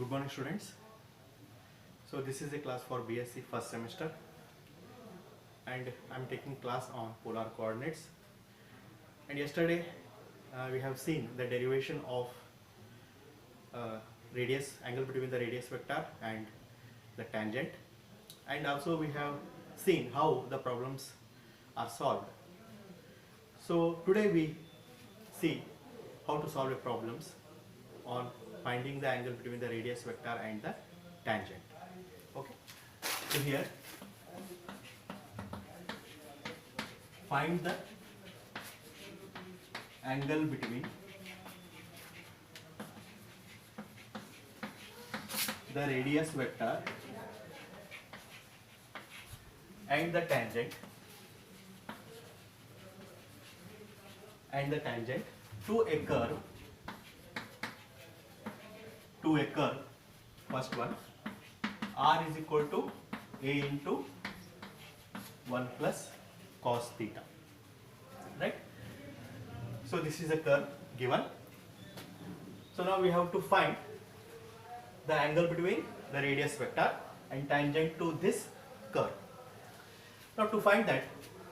Good morning, students. So this is a class for BSc first semester, and I'm taking class on polar coordinates. And yesterday we have seen the derivation of radius, angle between the radius vector and the tangent, and also we have seen how the problems are solved. So today we see how to solve the problems on finding the angle between the radius vector and the tangent. Okay, so here find the angle between the radius vector and the tangent to a curve, first one, r is equal to a into 1 plus cos theta, right? So this is a curve given. So now we have to find the angle between the radius vector and tangent to this curve. Now to find that,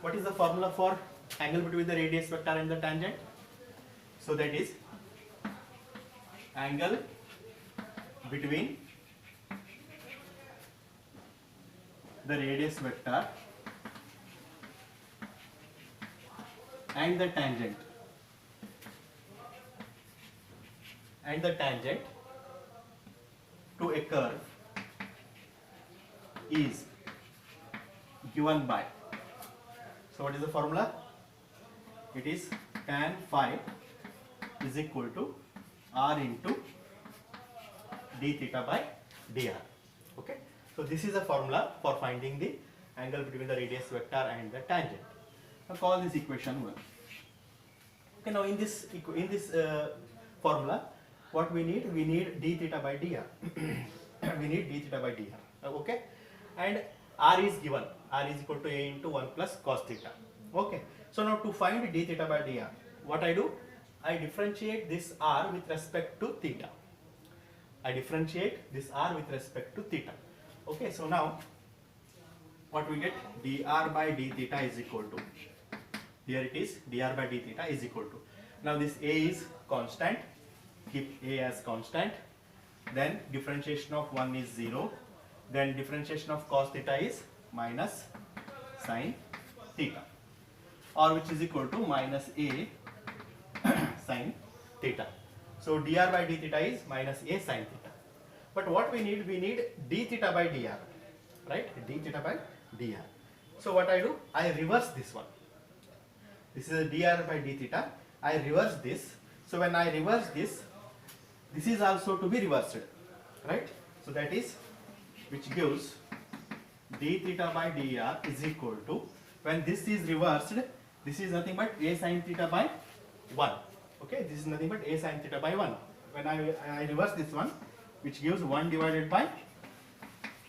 what is the formula for angle between the radius vector and the tangent? So that is angle between the radius vector and the tangent to a curve is given by, so what is the formula? It is tan phi is equal to r into d theta by dr. Okay, so this is a formula for finding the angle between the radius vector and the tangent. Now call this equation 1. Okay, now in this formula, what we need d theta by dr. We need d theta by dr. Okay, and r is given, r is equal to a into 1 plus cos theta. Okay, so now to find d theta by dr, what I do? I differentiate this r with respect to theta. Okay, so now what we get? Dr by d theta is equal to, here it is, dr by d theta is equal to, now this a is constant, keep a as constant, then differentiation of 1 is 0, then differentiation of cos theta is minus sin theta, or which is equal to minus a sin theta. So dr by d theta is minus a sin theta. But what we need d theta by dr, right? D theta by dr. So what I do? I reverse this one. This is a dr by d theta. I reverse this. So when I reverse this, this is also to be reversed, right? So that is, which gives d theta by dr is equal to, when this is reversed, this is nothing but a sin theta by 1. Okay, this is nothing but a sin theta by 1. When I reverse this one, which gives 1 divided by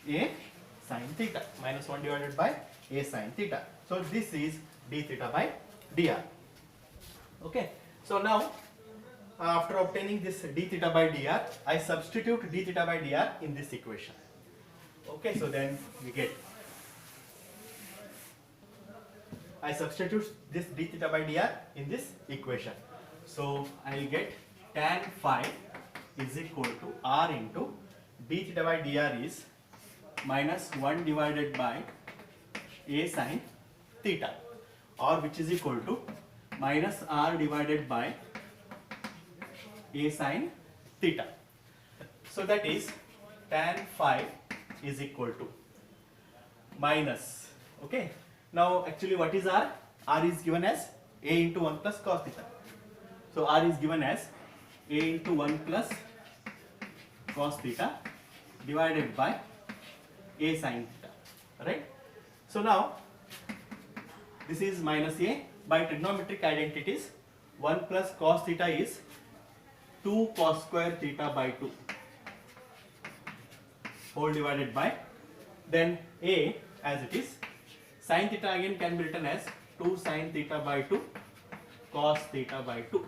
a sin theta, minus 1 divided by a sin theta. So this is d theta by dr. Okay, so now after obtaining this d theta by dr, I substitute d theta by dr in this equation. Okay, so then we get, I substitute this d theta by dr in this equation. So I will get tan phi is equal to r into d theta by dr is minus 1 divided by a sin theta, or which is equal to minus r divided by a sin theta. So that is tan phi is equal to minus, okay, now actually what is r? R is given as a into 1 plus cos theta. So r is given as a into 1 plus cos theta divided by a sin theta, right? So now this is minus a. By trigonometric identities, 1 plus cos theta is 2 cos square theta by 2 whole divided by, then a as it is, sin theta again can be written as 2 sin theta by 2 cos theta by 2.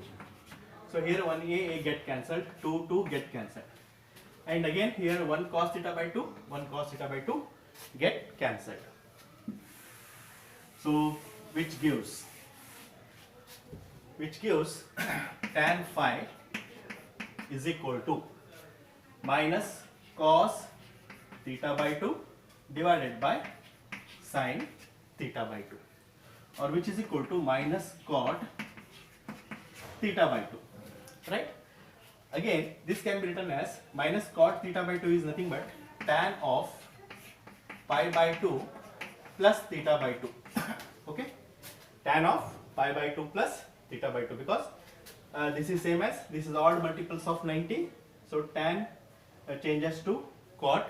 So here 1a get cancelled, 2 get cancelled. and again here 1 cos theta by 2, 1 cos theta by 2 get cancelled. So which gives tan phi is equal to minus cos theta by 2 divided by sin theta by 2, or which is equal to minus cot theta by 2, right? Again this can be written as minus cot theta by 2 is nothing but tan of pi by 2 plus theta by 2. Okay, tan of pi by 2 plus theta by 2, because this is same as this is odd multiples of 90, so tan changes to cot,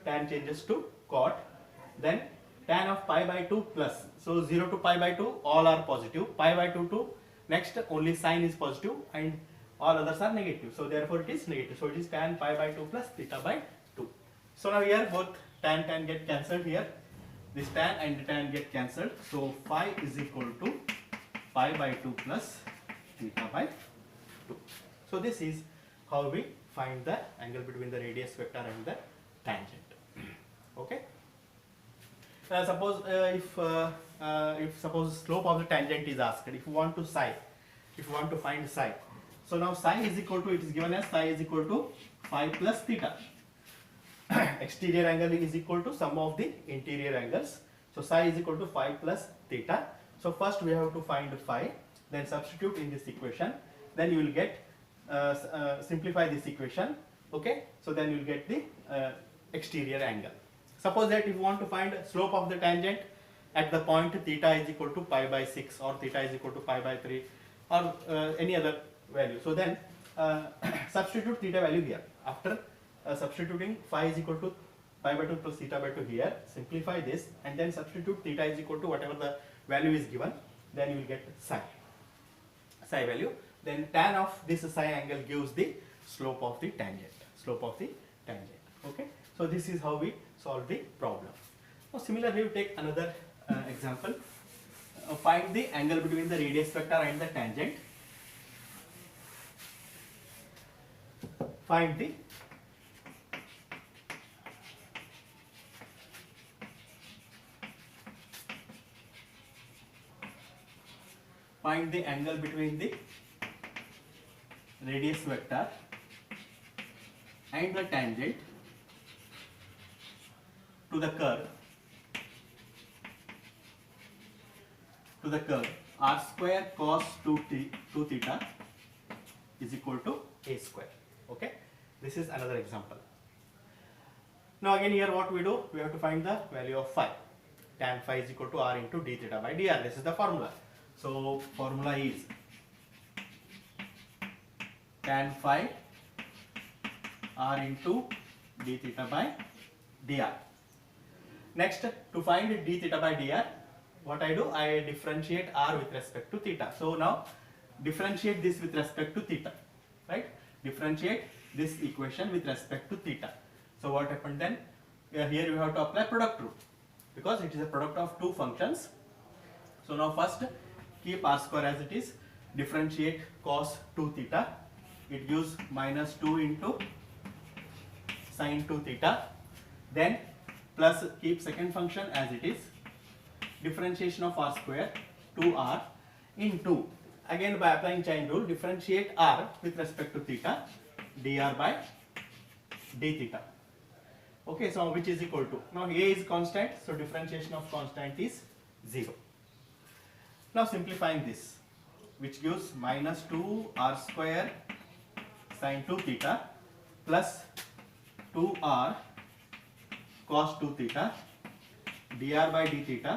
tan changes to cot, then tan of pi by 2 plus, so 0 to pi by 2 all are positive, pi by 2 to next only sin is positive and all others are negative, so therefore it is negative, so it is tan pi by 2 plus theta by 2. So now here both tan get cancelled, here this tan and tan get cancelled, so phi is equal to pi by 2 plus theta by 2. So this is how we find the angle between the radius vector and the tangent. Okay. Suppose if suppose slope of the tangent is asked, if you want to find psi, so now psi is equal to, it is given as psi is equal to phi plus theta. Exterior angle is equal to sum of the interior angles, so psi is equal to phi plus theta. So first we have to find phi, then substitute in this equation, then you will get simplify this equation. Okay, so then you will get the exterior angle. Suppose that if you want to find slope of the tangent at the point theta is equal to pi by 6 or theta is equal to pi by 3 or any other value, so then substitute theta value here. After substituting phi is equal to pi by 2 plus theta by 2 here, simplify this and then substitute theta is equal to whatever the value is given, then you will get psi value, then tan of this psi angle gives the slope of the tangent, okay. So this is how we solve the problem. Now similarly we take another example. Find the angle between the radius vector and the tangent. Find the angle between the radius vector and the tangent to the curve r square cos 2 theta is equal to a square. Okay, this is another example. Now again here what we do, we have to find the value of phi. Tan phi is equal to r into d theta by dr. This is the formula. So formula is tan phi r into d theta by dr. Next, to find d theta by dr, what I do, I differentiate r with respect to theta. So now differentiate this with respect to theta, right? Differentiate this equation with respect to theta. So what happened then? Here you have to apply product rule because it is a product of two functions. So now first keep r square as it is, differentiate cos 2 theta, it gives minus 2 into sin 2 theta, then plus keep second function as it is, differentiation of r square 2r into, again by applying chain rule, differentiate r with respect to theta, dr by d theta. Okay, so which is equal to, now a is constant, so differentiation of constant is 0. Now simplifying this, which gives minus 2 r square sin 2 theta plus 2r cos 2 theta dr by d theta